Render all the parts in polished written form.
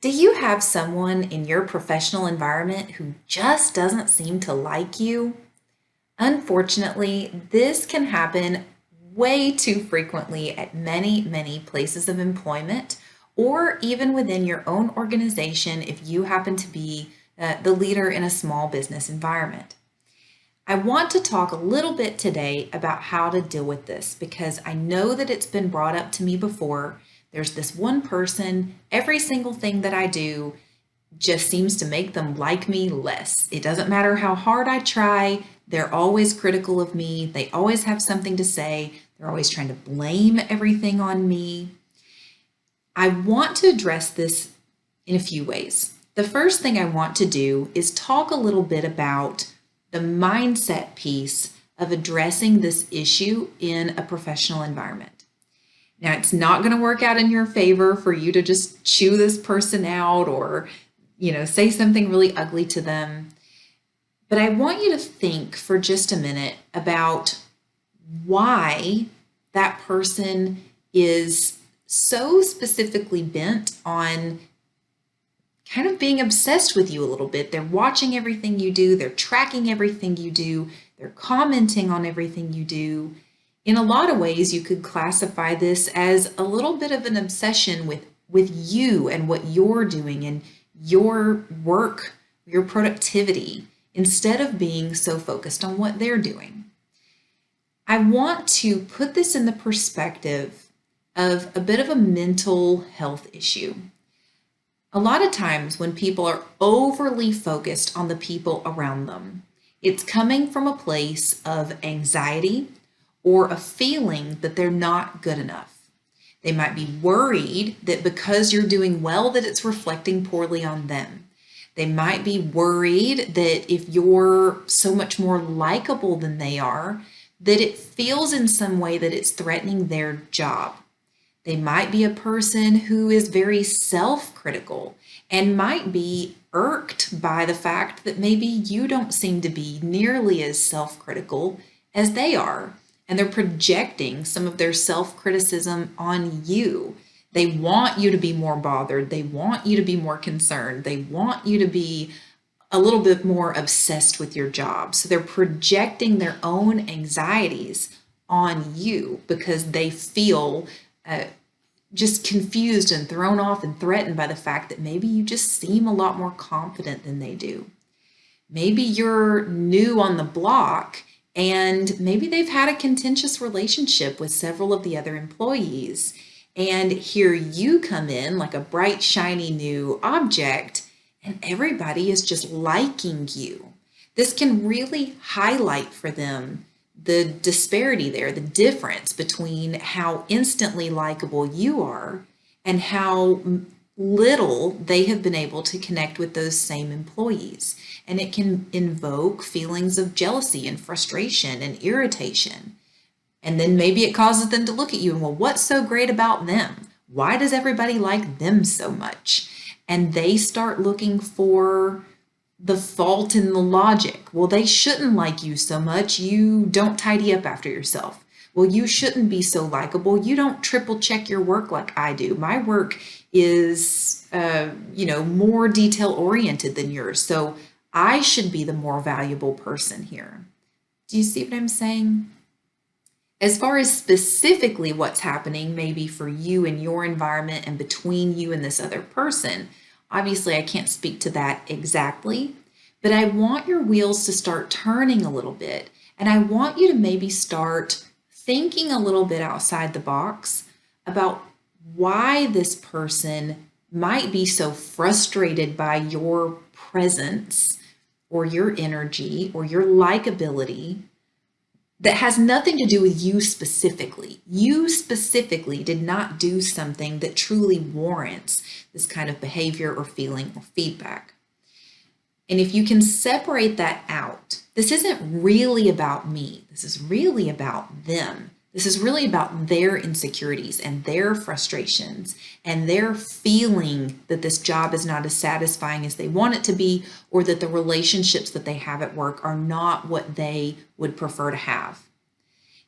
Do you have someone in your professional environment who just doesn't seem to like you? Unfortunately, this can happen way too frequently at many places of employment, or even within your own organization if you happen to be the leader in a small business environment. I want to talk a little bit today about how to deal with this because I know that it's been brought up to me before. There's this one person, every single thing that I do just seems to make them like me less. It doesn't matter how hard I try, they're always critical of me. They always have something to say. They're always trying to blame everything on me. I want to address this in a few ways. The first thing I want to do is talk a little bit about the mindset piece of addressing this issue in a professional environment. Now, it's not going to work out in your favor for you to just chew this person out or, say something really ugly to them. But I want you to think for just a minute about why that person is so specifically bent on kind of being obsessed with you a little bit. They're watching everything you do, they're tracking everything you do, they're commenting on everything you do. In a lot of ways, you could classify this as a little bit of an obsession with you and what you're doing and your work, your productivity, instead of being so focused on what they're doing. I want to put this in the perspective of a bit of a mental health issue. A lot of times when people are overly focused on the people around them, it's coming from a place of anxiety or a feeling that they're not good enough. They might be worried that because you're doing well that it's reflecting poorly on them. They might be worried that if you're so much more likable than they are, that it feels in some way that it's threatening their job. They might be a person who is very self-critical and might be irked by the fact that maybe you don't seem to be nearly as self-critical as they are. And they're projecting some of their self-criticism on you. They want you to be more bothered. They want you to be more concerned. They want you to be a little bit more obsessed with your job. So they're projecting their own anxieties on you because they feel just confused and thrown off and threatened by the fact that maybe you just seem a lot more confident than they do. Maybe you're new on the block and maybe they've had a contentious relationship with several of the other employees. And here you come in like a bright, shiny new object, and everybody is just liking you. This can really highlight for them the disparity there, the difference between how instantly likable you are and how little they have been able to connect with those same employees. And it can invoke feelings of jealousy and frustration and irritation. And then maybe it causes them to look at you and, well, what's so great about them? Why does everybody like them so much? And they start looking for the fault in the logic. Well, they shouldn't like you so much. You don't tidy up after yourself. Well, you shouldn't be so likable. You don't triple check your work like I do. My work is, more detail oriented than yours. So I should be the more valuable person here. Do you see what I'm saying? As far as specifically what's happening, maybe for you and your environment and between you and this other person, obviously I can't speak to that exactly, but I want your wheels to start turning a little bit. And I want you to maybe start thinking a little bit outside the box about why this person might be so frustrated by your presence or your energy or your likability that has nothing to do with you specifically. You specifically did not do something that truly warrants this kind of behavior or feeling or feedback. And if you can separate that out, this isn't really about me. This is really about them. This is really about their insecurities and their frustrations and their feeling that this job is not as satisfying as they want it to be, or that the relationships that they have at work are not what they would prefer to have.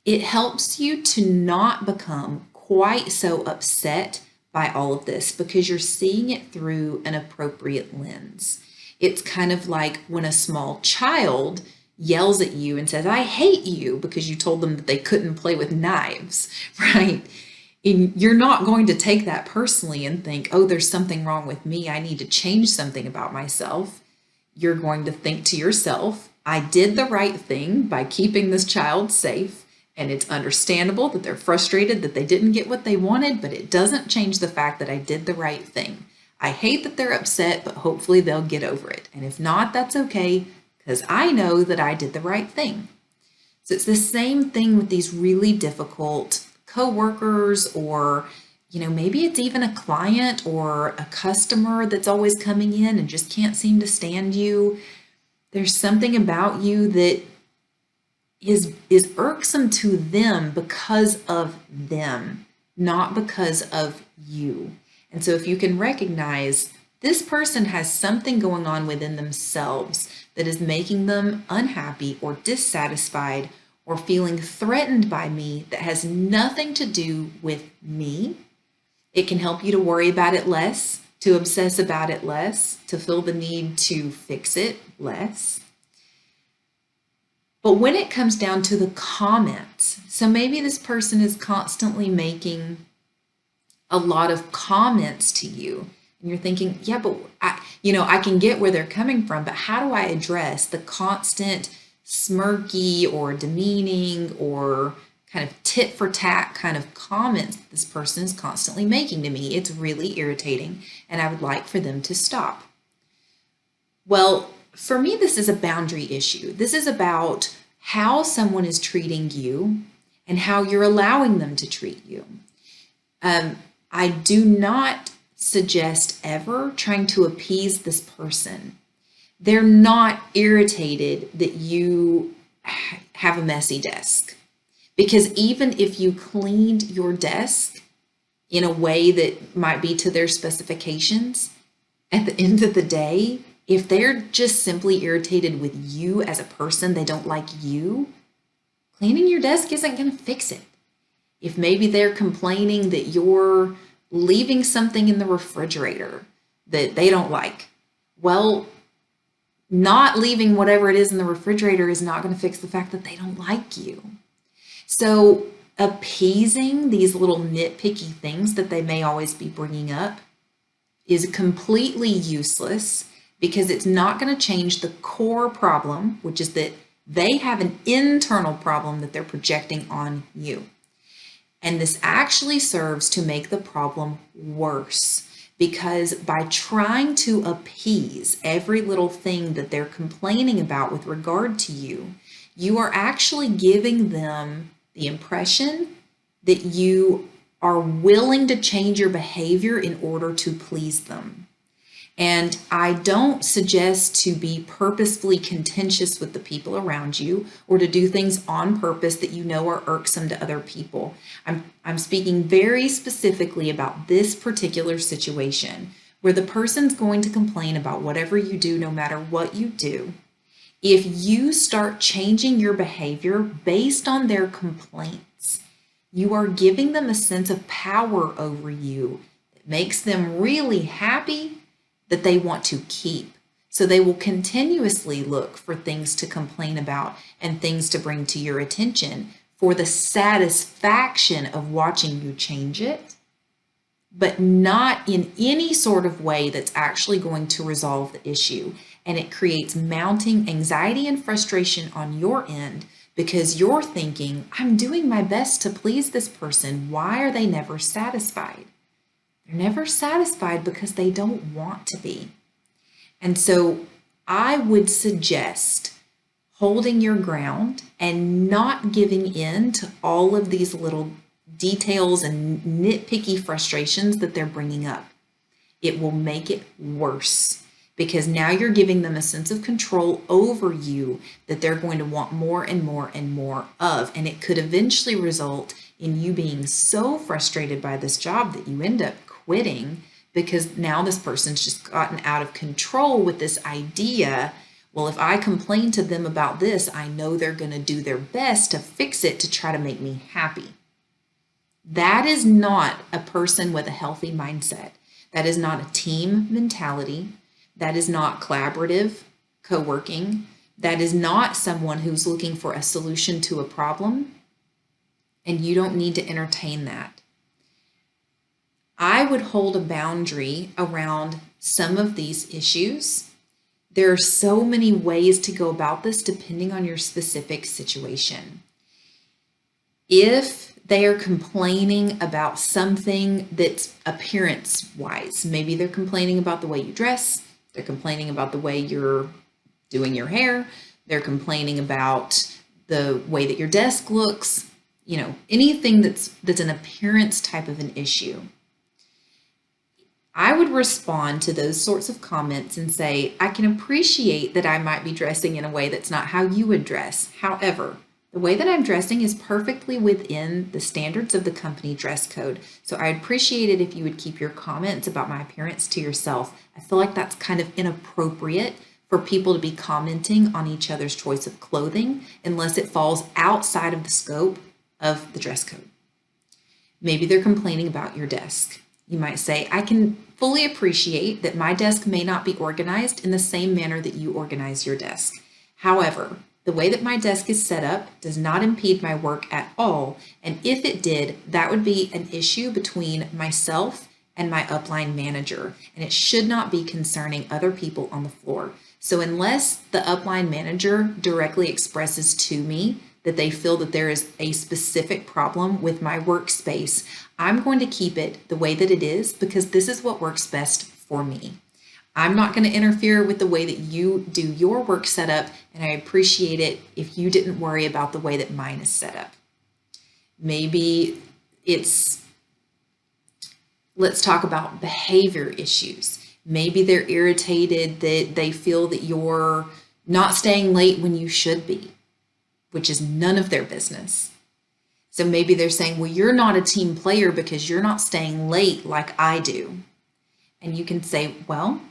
It helps you to not become quite so upset by all of this because you're seeing it through an appropriate lens. It's kind of like when a small child yells at you and says, I hate you, because you told them that they couldn't play with knives, right? And you're not going to take that personally and think, oh, there's something wrong with me. I need to change something about myself. You're going to think to yourself, I did the right thing by keeping this child safe. And it's understandable that they're frustrated that they didn't get what they wanted, but it doesn't change the fact that I did the right thing. I hate that they're upset, but hopefully they'll get over it. And if not, that's okay, because I know that I did the right thing. So it's the same thing with these really difficult coworkers, or maybe it's even a client or a customer that's always coming in and just can't seem to stand you. There's something about you that is irksome to them because of them, not because of you. And so if you can recognize this person has something going on within themselves that is making them unhappy or dissatisfied or feeling threatened by me, that has nothing to do with me, it can help you to worry about it less, to obsess about it less, to feel the need to fix it less. But when it comes down to the comments, so maybe this person is constantly making a lot of comments to you, and you're thinking, yeah, but I can get where they're coming from, but how do I address the constant smirky or demeaning or kind of tit for tat kind of comments this person is constantly making to me? It's really irritating, and I would like for them to stop. Well, for me, this is a boundary issue. This is about how someone is treating you and how you're allowing them to treat you. I do not suggest ever trying to appease this person. They're not irritated that you have a messy desk, because even if you cleaned your desk in a way that might be to their specifications, at the end of the day, if they're just simply irritated with you as a person, they don't like you, cleaning your desk isn't going to fix it. If maybe they're complaining that you're leaving something in the refrigerator that they don't like, well, not leaving whatever it is in the refrigerator is not going to fix the fact that they don't like you. So appeasing these little nitpicky things that they may always be bringing up is completely useless, because it's not going to change the core problem, which is that they have an internal problem that they're projecting on you. And this actually serves to make the problem worse, because by trying to appease every little thing that they're complaining about with regard to you, you are actually giving them the impression that you are willing to change your behavior in order to please them. And I don't suggest to be purposefully contentious with the people around you, or to do things on purpose that you know are irksome to other people. I'm speaking very specifically about this particular situation where the person's going to complain about whatever you do, no matter what you do. If you start changing your behavior based on their complaints, you are giving them a sense of power over you that makes them really happy, that they want to keep. So they will continuously look for things to complain about and things to bring to your attention for the satisfaction of watching you change it, but not in any sort of way that's actually going to resolve the issue. And it creates mounting anxiety and frustration on your end, because you're thinking, I'm doing my best to please this person. Why are they never satisfied? They're never satisfied because they don't want to be. And so I would suggest holding your ground and not giving in to all of these little details and nitpicky frustrations that they're bringing up. It will make it worse, because now you're giving them a sense of control over you that they're going to want more and more and more of. And it could eventually result in you being so frustrated by this job that you end up quitting, because now this person's just gotten out of control with this idea, well, if I complain to them about this, I know they're going to do their best to fix it to try to make me happy. That is not a person with a healthy mindset. That is not a team mentality. That is not collaborative co-working. That is not someone who's looking for a solution to a problem, and you don't need to entertain that. I would hold a boundary around some of these issues. There are so many ways to go about this depending on your specific situation. If they are complaining about something that's appearance-wise, maybe they're complaining about the way you dress, they're complaining about the way you're doing your hair, they're complaining about the way that your desk looks, anything that's an appearance type of an issue. I would respond to those sorts of comments and say, I can appreciate that I might be dressing in a way that's not how you would dress. However, the way that I'm dressing is perfectly within the standards of the company dress code. So I'd appreciate it if you would keep your comments about my appearance to yourself. I feel like that's kind of inappropriate for people to be commenting on each other's choice of clothing unless it falls outside of the scope of the dress code. Maybe they're complaining about your desk. You might say, I can fully appreciate that my desk may not be organized in the same manner that you organize your desk. However, the way that my desk is set up does not impede my work at all. And if it did, that would be an issue between myself and my upline manager. And it should not be concerning other people on the floor. So unless the upline manager directly expresses to me that they feel that there is a specific problem with my workspace, I'm going to keep it the way that it is because this is what works best for me. I'm not going to interfere with the way that you do your work setup, and I appreciate it if you didn't worry about the way that mine is set up. Maybe let's talk about behavior issues. Maybe they're irritated that they feel that you're not staying late when you should be, which is none of their business. So maybe they're saying, well, you're not a team player because you're not staying late like I do. And you can say, well,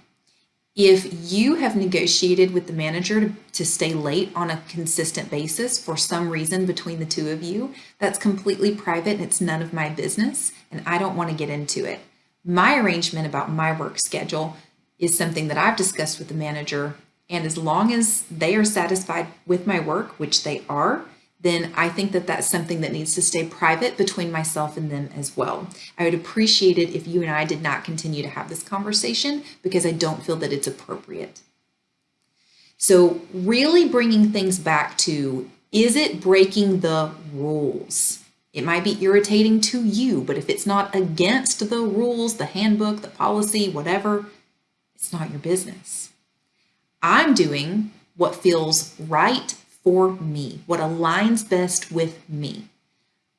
if you have negotiated with the manager to stay late on a consistent basis for some reason between the two of you, that's completely private and it's none of my business, and I don't want to get into it. My arrangement about my work schedule is something that I've discussed with the manager, and as long as they are satisfied with my work, which they are, then I think that that's something that needs to stay private between myself and them as well. I would appreciate it if you and I did not continue to have this conversation because I don't feel that it's appropriate. So really bringing things back to, is it breaking the rules? It might be irritating to you, but if it's not against the rules, the handbook, the policy, whatever, it's not your business. I'm doing what feels right for me, what aligns best with me.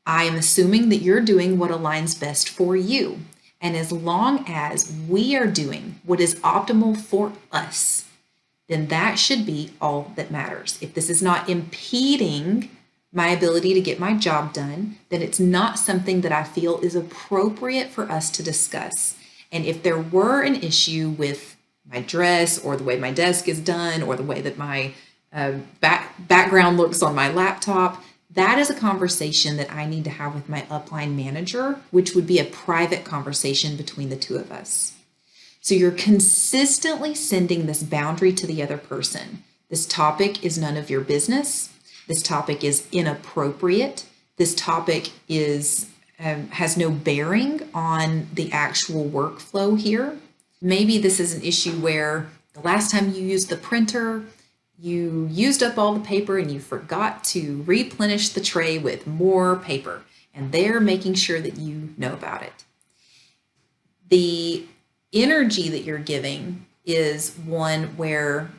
I am assuming that you're doing what aligns best for you. And as long as we are doing what is optimal for us, then that should be all that matters. If this is not impeding my ability to get my job done, then it's not something that I feel is appropriate for us to discuss. And if there were an issue with my dress or the way my desk is done or the way that my background looks on my laptop, that is a conversation that I need to have with my upline manager, which would be a private conversation between the two of us. So you're consistently sending this boundary to the other person. This topic is none of your business. This topic is inappropriate. This topic has no bearing on the actual workflow here. Maybe this is an issue where the last time you used the printer, you used up all the paper and you forgot to replenish the tray with more paper, and they're making sure that you know about it. The energy that you're giving is one where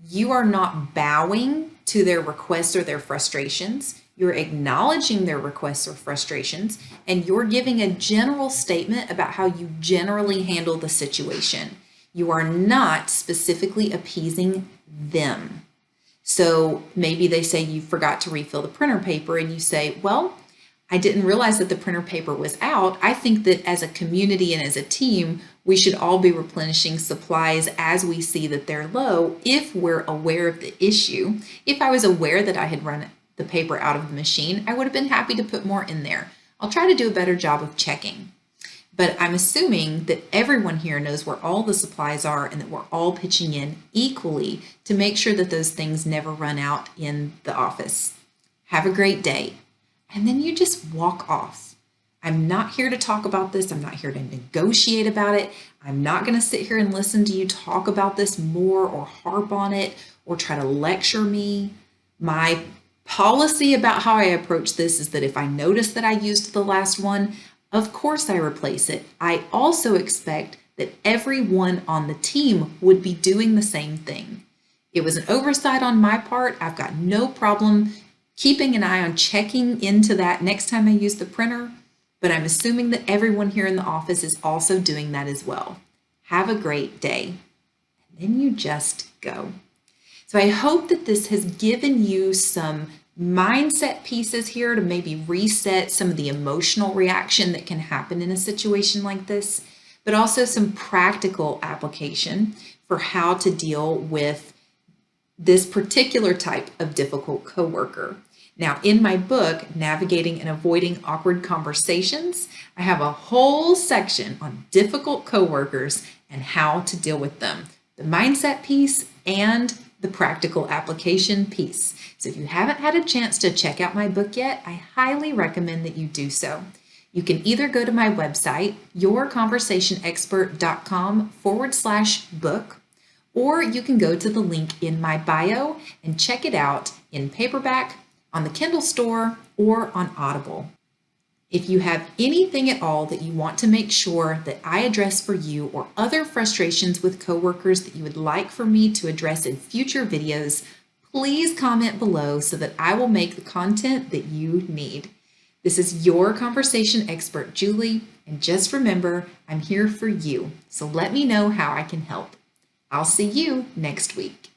you are not bowing to their requests or their frustrations. You're acknowledging their requests or frustrations, and you're giving a general statement about how you generally handle the situation. You are not specifically appeasing them. So maybe they say you forgot to refill the printer paper, and you say, well, I didn't realize that the printer paper was out. I think that as a community and as a team, we should all be replenishing supplies as we see that they're low if we're aware of the issue. If I was aware that I had run the paper out of the machine, I would have been happy to put more in there. I'll try to do a better job of checking. But I'm assuming that everyone here knows where all the supplies are and that we're all pitching in equally to make sure that those things never run out in the office. Have a great day. And then you just walk off. I'm not here to talk about this. I'm not here to negotiate about it. I'm not going to sit here and listen to you talk about this more or harp on it or try to lecture me. My policy about how I approach this is that if I notice that I used the last one, of course I replace it. I also expect that everyone on the team would be doing the same thing. It was an oversight on my part. I've got no problem keeping an eye on checking into that next time I use the printer, but I'm assuming that everyone here in the office is also doing that as well. Have a great day. And then you just go. So I hope that this has given you some mindset pieces here to maybe reset some of the emotional reaction that can happen in a situation like this, but also some practical application for how to deal with this particular type of difficult coworker. Now, in my book, Navigating and Avoiding Awkward Conversations, I have a whole section on difficult coworkers and how to deal with them, the mindset piece and the practical application piece. So if you haven't had a chance to check out my book yet, I highly recommend that you do so. You can either go to my website, yourconversationexpert.com/book, or you can go to the link in my bio and check it out in paperback, on the Kindle store, or on Audible. If you have anything at all that you want to make sure that I address for you or other frustrations with coworkers that you would like for me to address in future videos, please comment below so that I will make the content that you need. This is your conversation expert, Julie, and just remember, I'm here for you. So let me know how I can help. I'll see you next week.